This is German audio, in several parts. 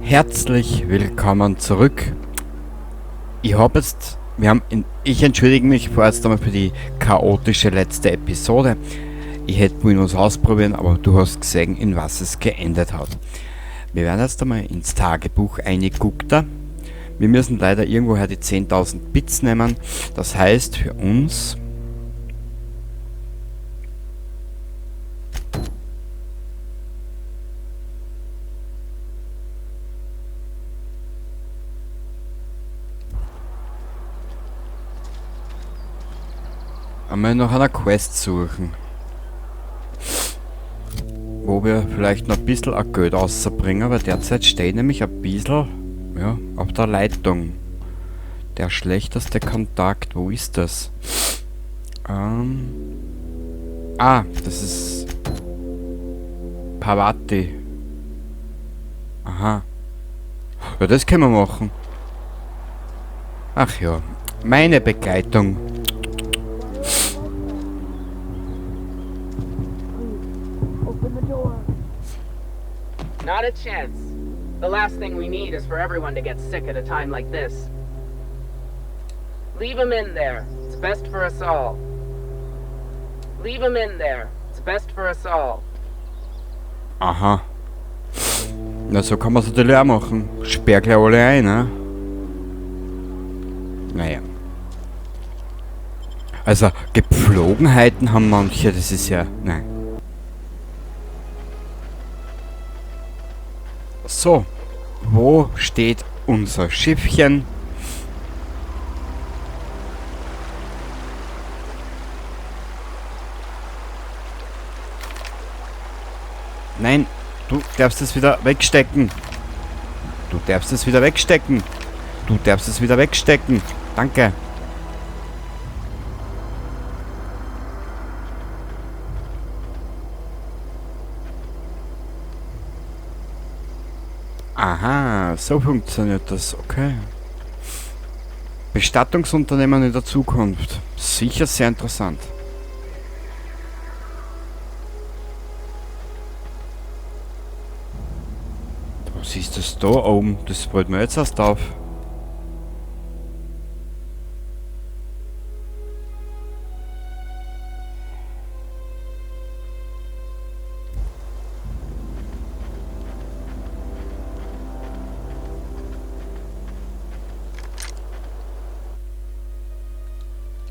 Herzlich willkommen zurück. Ich entschuldige mich vorerst einmal für die chaotische letzte Episode. Ich hätte wohl was ausprobieren, aber du hast gesehen, in was es geendet hat. Wir werden jetzt einmal ins Tagebuch eingeguckt. Wir müssen leider irgendwoher die 10.000 Bits nehmen. Das heißt für uns... einmal nach einer Quest suchen, wo wir vielleicht noch ein bisschen ein Geld rausbringen, weil derzeit steht nämlich ein bisschen auf der Leitung. Der schlechteste Kontakt, wo ist das? Das ist Pavati. Aha. Ja, das können wir machen. Ach ja, meine Begleitung. Not a chance. The last thing we need is for everyone to get sick at a time like this. Leave him in there. It's best for us all. Leave him in there. It's best for us all. Aha. Na, so kann man es natürlich auch machen. Sperr gleich alle ein, ne? Naja. Also, Gepflogenheiten haben manche, das ist ja... Nein. So, wo steht unser Schiffchen? Nein, du darfst es wieder wegstecken. Du darfst es wieder wegstecken. Du darfst es wieder wegstecken. Danke. Aha, so funktioniert das, okay. Bestattungsunternehmen in der Zukunft. Sicher sehr interessant. Was ist das da oben? Das fällt mir jetzt erst auf.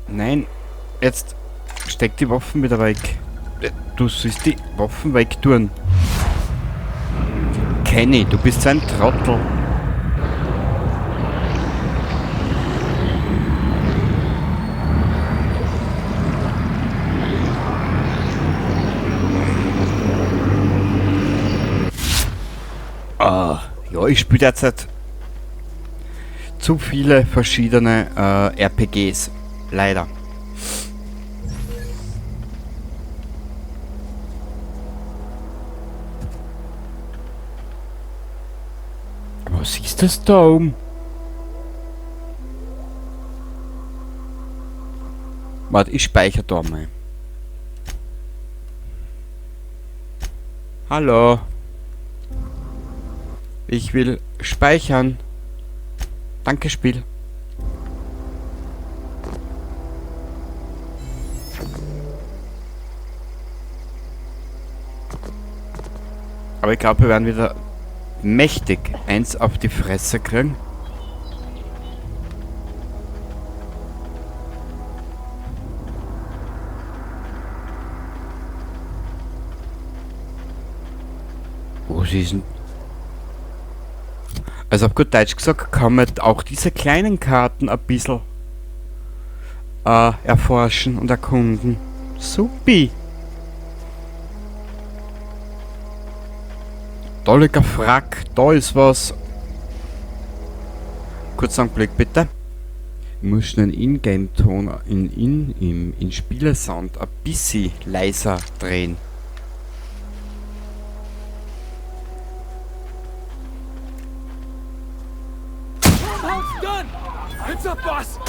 Nein, jetzt steck die Waffen wieder weg. Du sollst die Waffen wegtun. Kenny, du bist so ein Trottel. Ja, ich spiele derzeit zu viele verschiedene RPGs. Leider. Was ist das da oben? Warte, ich speichere da mal. Hallo. Ich will speichern. Danke, Spiel. Aber ich glaube, wir werden wieder mächtig eins auf die Fresse kriegen. Was ist denn? Also auf gut Deutsch gesagt, kann man auch diese kleinen Karten ein bisschen erforschen und erkunden. Supi! Tolliger Frack, da ist was. Kurz einen Blick bitte. Ich muss den Ingame-Ton in Spielesound ein bisschen leiser drehen. It's up, boss.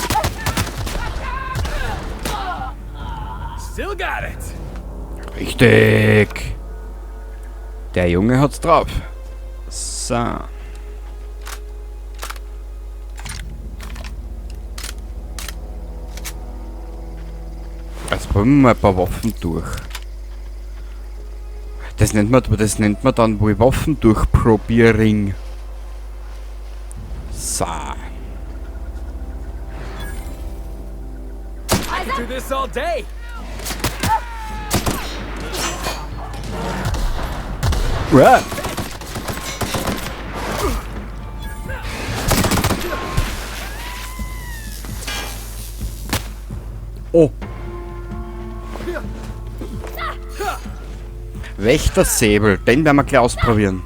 Still got it. Richtig. Der Junge hat's drauf. So. Jetzt probieren wir mal ein paar Waffen durch. Das nennt man dann wohl Waffen durchprobieren. So. I could do this all day. Uah. Oh. Wächtersäbel, den werden wir gleich ausprobieren.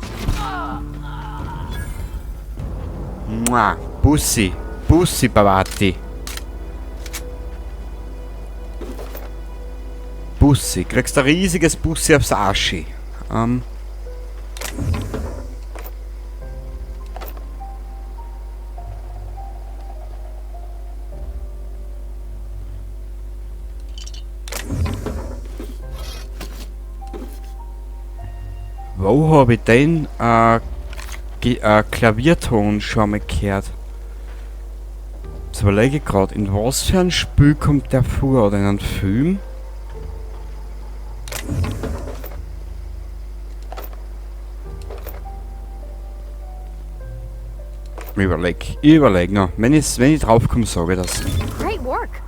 Mua, Bussi, Bussi Bavati. Bussi, kriegst ein riesiges Bussi aufs Arschi. Wo habe ich den Klavierton schon mal gehört? Das überlege ich gerade, in was für ein Spiel kommt der vor? Oder in einem Film? Ich überleg noch. Wenn ich drauf komme, sage ich das. Great work.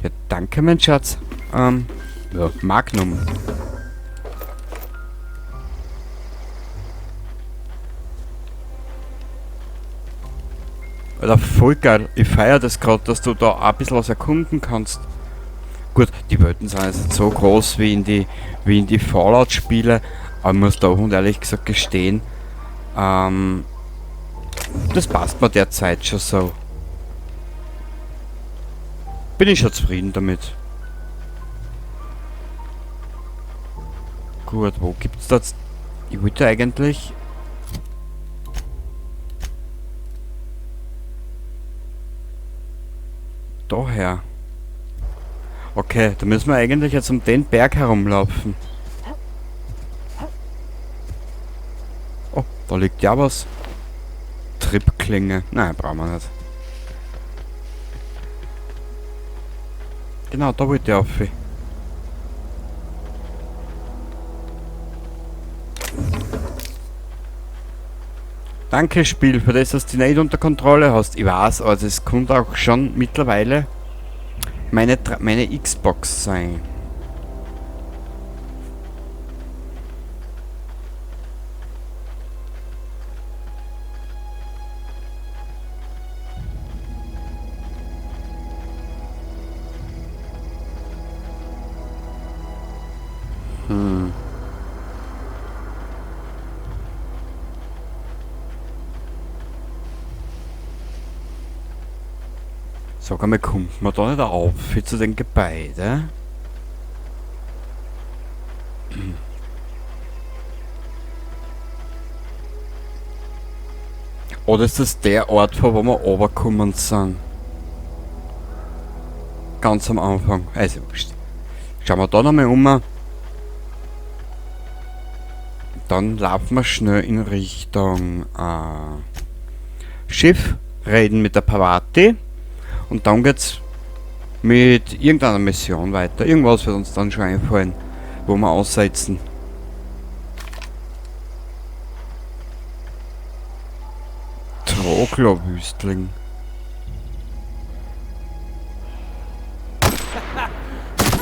Ja, danke, mein Schatz. Ja, Magnum. Alter, voll geil. Ich feiere das gerade, dass du da ein bisschen was erkunden kannst. Gut, die Welten sind jetzt nicht so groß wie in die Fallout-Spiele, aber ich muss da und ehrlich gesagt gestehen, das passt mir derzeit schon so. Bin ich schon zufrieden damit. Gut, wo gibt's das? Ich wollte eigentlich... Daher. Okay, da müssen wir eigentlich jetzt um den Berg herumlaufen. Oh, da liegt ja was. Tripklinge. Nein, brauchen wir nicht. Genau, da wollte ich rauf. Danke, Spiel, für das, dass du die nicht unter Kontrolle hast. Ich weiß, also es könnte auch schon mittlerweile meine Xbox sein. Sag einmal, kommt man da nicht auf zu den Gebäuden? Oder ist das der Ort, von wo wir runtergekommen sind? Ganz am Anfang. Also, schauen wir da nochmal um. Dann laufen wir schnell in Richtung Schiff, reden mit der Pavati. Und dann geht's mit irgendeiner Mission weiter. Irgendwas wird uns dann schon einfallen, wo wir aussetzen. Trogler-Wüstling.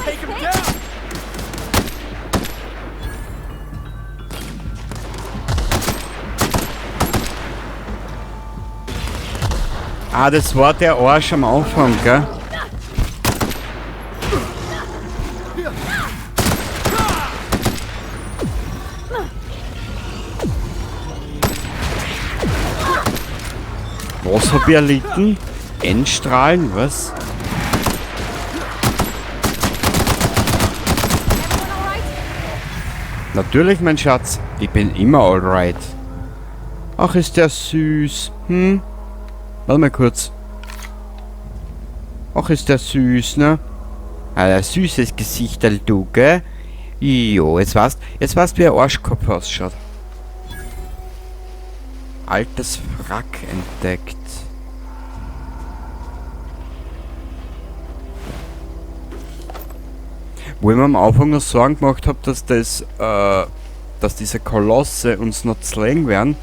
Take him down. Ah, das war der Arsch am Anfang, gell? Was hab ich erlitten? Endstrahlen, was? Natürlich, mein Schatz. Ich bin immer alright. Ach, ist der süß. Warte mal kurz. Ach, ist der süß, ne? Ein süßes Gesicht, du, gell? Jo, jetzt weißt, wie ein Arschkopf ausschaut. Altes Wrack entdeckt. Wo ich mir am Anfang noch Sorgen gemacht habe, dass diese Kolosse uns noch zlängen werden,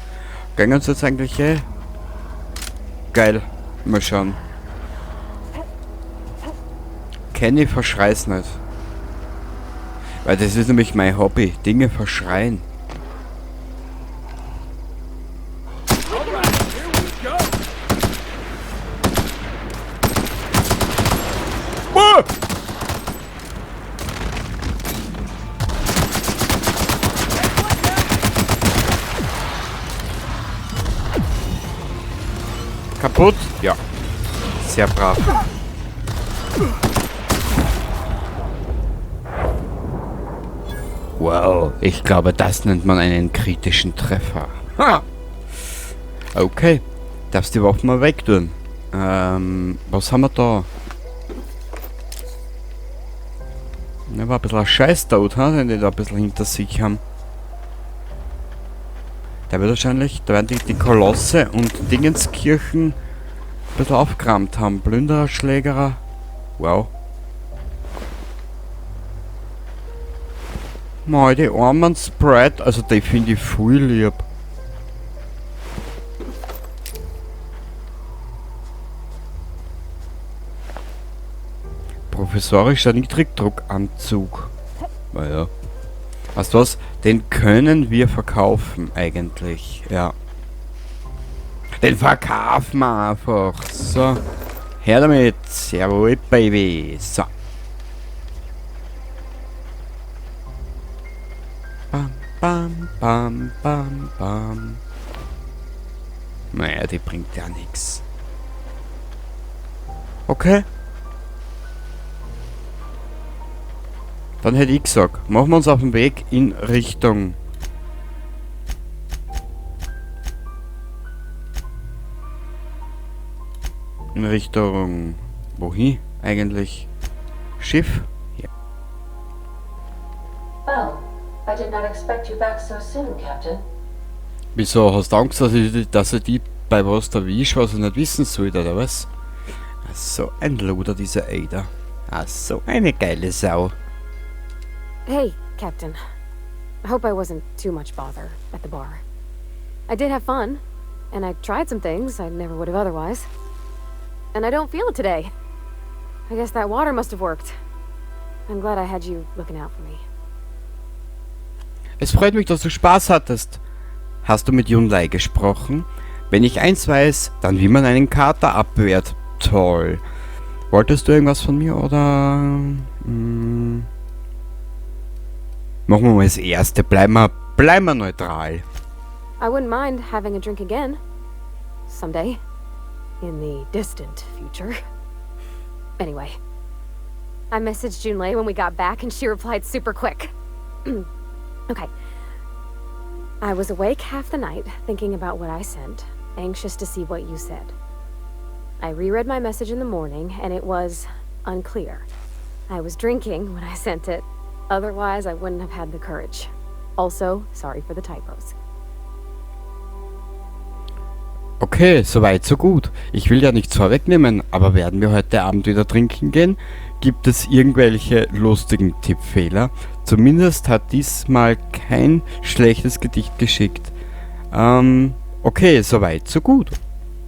gehen uns jetzt eigentlich geil. Mal schauen. Kenny, verschrei's nicht. Weil das ist nämlich mein Hobby, Dinge verschreien. Alright, here we go. Ah! Kaputt? Ja. Sehr brav. Wow, ich glaube, das nennt man einen kritischen Treffer. Ha! Okay, darfst die Waffen mal wegtun. Was haben wir da? Da war ein bisschen ein Scheiß-Tod, den die da ein bisschen hinter sich haben. Da wird wahrscheinlich, da werden die Kolosse und Dingenskirchen ein bisschen aufgerammt haben. Plünderer, Schlägerer. Wow. Mal die armen Sprite, also die finde ich voll lieb. Professorischer Niedrigdruckanzug. Naja. Weißt du was? Den können wir verkaufen eigentlich. Ja. Den verkaufen wir einfach. So. Her damit. Jawohl, Baby. So. Bam, bam, bam, bam, bam. Naja, die bringt ja nichts. Okay. Dann hätte ich gesagt, machen wir uns auf den Weg in Richtung wohin eigentlich? Schiff? Ja. Well, I did not expect you back so soon, Captain. Wieso hast du Angst, dass ich die bei was erwische, was ich nicht wissen sollte, oder was? Ach, so ein Luder, dieser Ada. Ach, so eine geile Sau. Hey, Captain. I hope I wasn't too much bother at the bar. I did have fun, and I tried some things I never would have otherwise. And I don't feel it today. I guess that water must have worked. I'm glad I had you looking out for me. Es freut mich, dass du Spaß hattest. Hast du mit Yunlei gesprochen? Wenn ich eins weiß, dann wie man einen Kater abwehrt. Toll. Wolltest du irgendwas von mir, oder? Machen wir mal das Erste. Bleiben wir neutral. I wouldn't mind having a drink again. Someday. In the distant future. Anyway. I messaged Junlei when we got back and she replied super quick. Okay. I was awake half the night, thinking about what I sent, anxious to see what you said. I reread my message in the morning, and it was unclear. I was drinking when I sent it. Otherwise, I wouldn't have had the courage. Also, sorry for the typos. Okay, soweit, so gut. Ich will ja nichts vorwegnehmen, aber werden wir heute Abend wieder trinken gehen? Gibt es irgendwelche lustigen Tippfehler? Zumindest hat diesmal kein schlechtes Gedicht geschickt. Okay, soweit, so gut.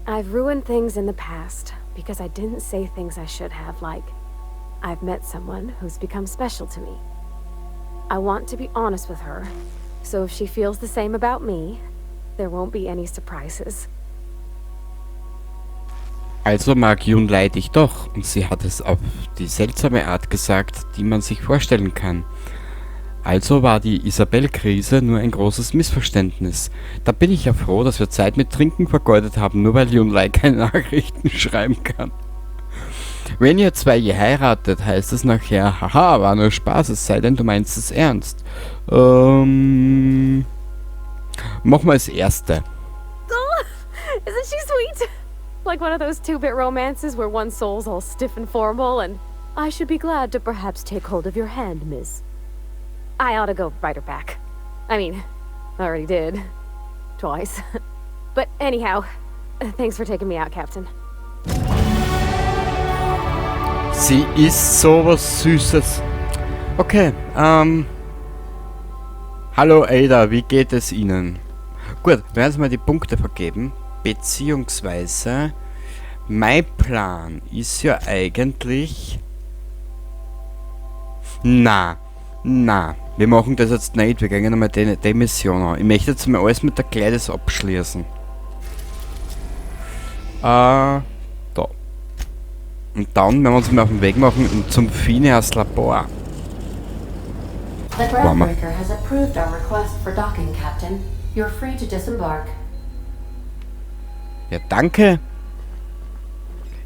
I've ruined things in the past because I didn't say things I should have, like, I've met someone who's become special to me. I want to be honest with her, so if she feels the same about me, there won't be any surprises. Also mag Yunlei dich doch, und sie hat es auf die seltsame Art gesagt, die man sich vorstellen kann. Also war die Isabel-Krise nur ein großes Missverständnis. Da bin ich ja froh, dass wir Zeit mit Trinken vergeudet haben, nur weil Yunlei keine Nachrichten schreiben kann. Wenn ihr zwei geheiratet, heißt es nachher, haha, war nur Spaß, es sei denn, du meinst es ernst. Machen wir das Erste. Isn't she sweet? Like one of those 2-bit romances where one soul's all stiff and formal and I should be glad to perhaps take hold of your hand, miss. I ought to go write her back. I mean, I already did. Twice. But anyhow, thanks for taking me out, Captain. Sie ist sowas Süßes. Okay, hallo Ada, wie geht es Ihnen? Gut, wir werden jetzt mal die Punkte vergeben, beziehungsweise mein Plan ist ja eigentlich... Na, wir machen das jetzt nicht, wir gehen einmal die Mission an. Ich möchte jetzt mal alles mit der Kleides abschließen. Da. Und dann werden wir uns mal auf den Weg machen zum Phineas Labor. The groundbreaker has approved our request for docking, Captain. You're free to disembark. Ja, danke.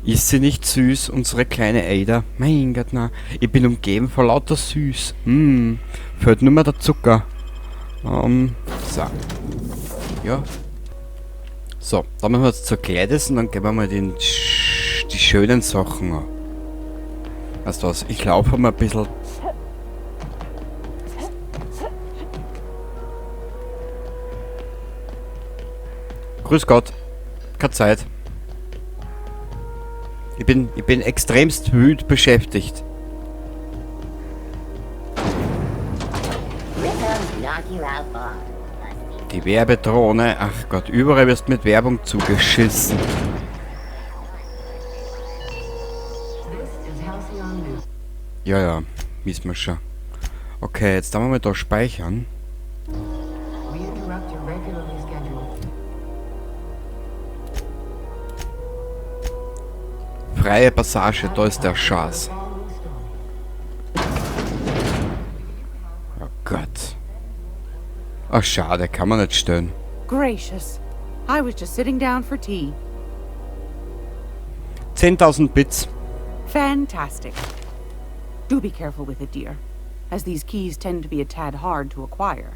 Ist sie nicht süß, unsere kleine Ada? Mein Gott, na. Ich bin umgeben von lauter Süß. Fehlt nur mehr der Zucker. So. Ja. So, dann machen wir jetzt zur Kleides und dann geben wir mal die schönen Sachen an. Weißt du was? Ich laufe mal ein bisschen... Grüß Gott. Keine Zeit. Ich bin extremst wütend beschäftigt. Die Werbedrohne. Ach Gott, überall wirst mit Werbung zugeschissen. Ja, wissen wir schon. Okay, jetzt haben wir mal da speichern. Freie Passage, da ist der Schatz. Oh Gott. Ach schade, kann man nicht stellen. Gracious. I was just sitting down for tea. 10.000 Bits. Fantastic. Do be careful with it, dear, as these keys tend to be a tad hard to acquire.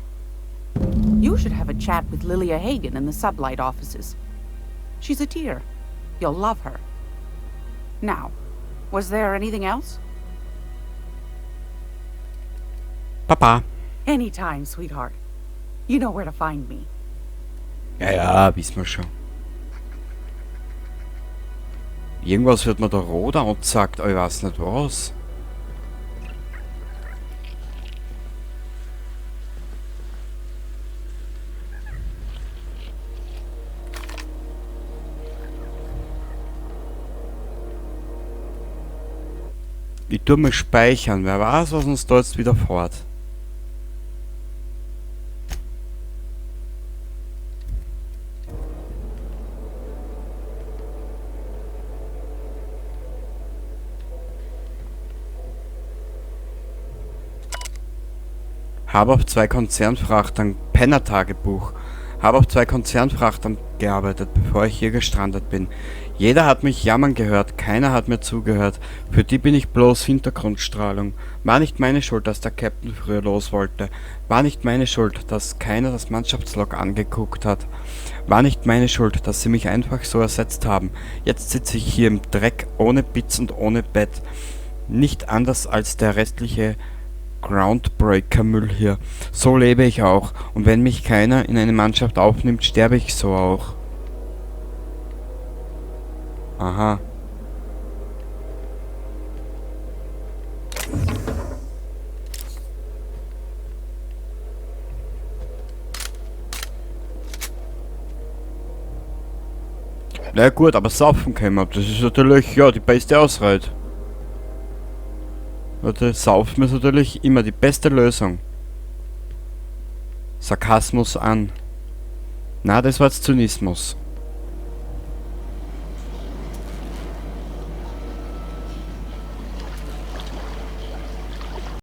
You should have a chat with Lilia Hagen in the Sublight offices. She's a dear. You'll love her. Now, was there anything else? Papa. Anytime, sweetheart. You know where to find me. Ja, wissen wir schon. Irgendwas wird mir da rot angezeigt, aber ich weiß nicht was. Ich tue mal speichern. Wer weiß, was uns da jetzt wieder fährt. Habe auf 2 Konzernfrachtern, Penner-Tagebuch. Habe auf 2 Konzernfrachtern gearbeitet, bevor ich hier gestrandet bin. Jeder hat mich jammern gehört, keiner hat mir zugehört. Für die bin ich bloß Hintergrundstrahlung. War nicht meine Schuld, dass der Captain früher los wollte. War nicht meine Schuld, dass keiner das Mannschaftslog angeguckt hat. War nicht meine Schuld, dass sie mich einfach so ersetzt haben. Jetzt sitze ich hier im Dreck, ohne Bits und ohne Bett. Nicht anders als der restliche Groundbreaker-Müll hier. So lebe ich auch. Und wenn mich keiner in eine Mannschaft aufnimmt, sterbe ich so auch. Aha. Na gut, aber saufen können wir. Das ist natürlich, ja, die beste Ausrede. Oder saufen ist natürlich immer die beste Lösung. Sarkasmus an. Na, das war jetzt Zynismus.